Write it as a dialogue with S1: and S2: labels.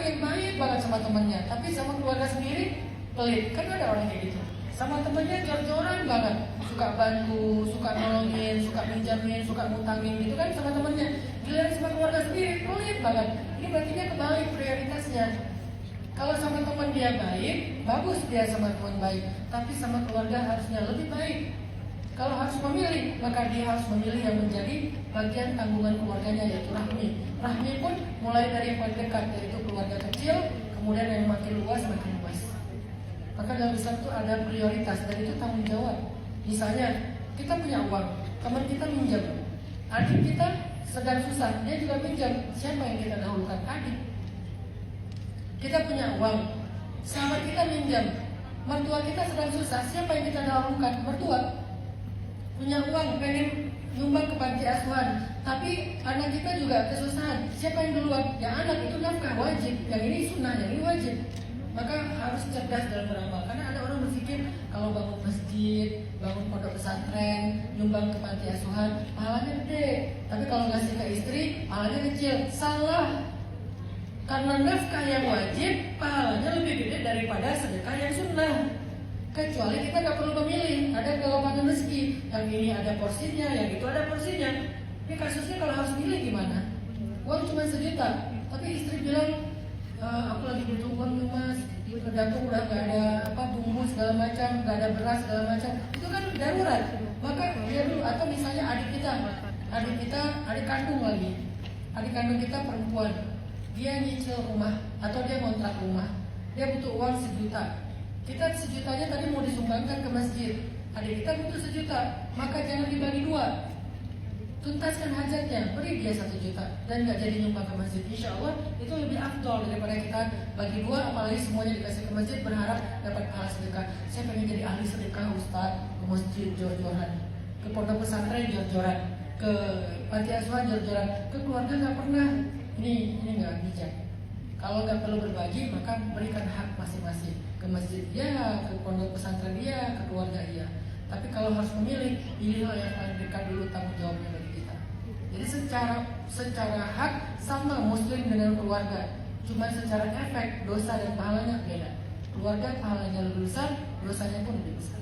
S1: yang baik banget sama temannya, tapi sama keluarga sendiri pelit. Kan ada orang kayak gitu. Sama temannya jor-joran banget, suka bantu, suka nolongin, suka minjamin, suka ngutangin gitu kan sama temannya. Giliran sama keluarga sendiri pelit banget. Ini berarti dia kebalik prioritasnya. Kalau sama teman dia baik, bagus dia sama teman baik, tapi sama keluarga harusnya lebih baik. Kalau harus memilih, maka dia harus memilih yang menjadi bagian tanggungan keluarganya, yaitu rahmi. Rahmi pun mulai dari yang paling dekat, yaitu keluarga kecil, kemudian yang makin luas, makin luas. Maka dalam Islam itu ada prioritas, dan itu tanggung jawab. Misalnya, kita punya uang, teman kita minjam, adik kita sedang susah, dia juga minjam. Siapa yang kita dahulukan? Adik. Kita punya uang, sahabat kita minjam, mertua kita sedang susah, siapa yang kita dahulukan? Mertua. Punya uang, pengen nyumbang ke panti asuhan, tapi anak kita juga kesusahan, siapa yang duluan? Ya anak, itu nafkah wajib, yang ini sunnah, yang ini wajib. Maka harus cerdas dalam beramal, karena ada orang berpikir kalau bangun masjid, bangun pondok pesantren, nyumbang ke panti asuhan, pahalanya gede, tapi kalau ngasih ke istri, pahalanya kecil. Salah. Karena nafkah yang wajib, pahalanya lebih gede daripada sedekah yang sunnah. Kecuali kita nggak perlu memilih, ada kelapangan rezeki, yang ini ada porsinya, yang itu ada porsinya. Ini kasusnya kalau harus milih gimana? Uang cuma 1 juta, tapi istri bilang, aku lagi butuh uang nih mas, ke dapur udah nggak ada bumbu segala macam, nggak ada beras segala macam, itu kan darurat. Maka dia dulu, atau misalnya adik kandung lagi, adik kandung kita perempuan, dia nyicil rumah atau dia ngontrak rumah, dia butuh uang 1 juta. Kita 1 jutanya tadi mau disumbangkan ke masjid, adik kita butuh 1 juta, maka jangan dibagi 2. Tuntaskan hajatnya, beri dia 1 juta dan nggak jadi nyumbang ke masjid. Insya Allah itu lebih afdol daripada kita bagi 2, apalagi semuanya dikasih ke masjid berharap dapat pahala sedekah. Saya pengen jadi ahli sedekah Ustaz, ke masjid jor-joran, ke pondok pesantren jor-joran, ke panti asuhan jor-joran, ke keluarga nggak pernah. Ini nggak bijak. Kalau nggak perlu berbagi, maka berikan hak masing-masing. Ke masjid ya, ke pondok pesantren ya, ke keluarga ya. Tapi kalau harus memilih, pilihlah yang paling dekat dulu tanggung jawabnya bagi kita. Jadi secara hak sama muslim dengan keluarga. Cuma secara efek, dosa dan pahalanya beda. Keluarga pahalanya lebih besar, dosanya pun lebih besar.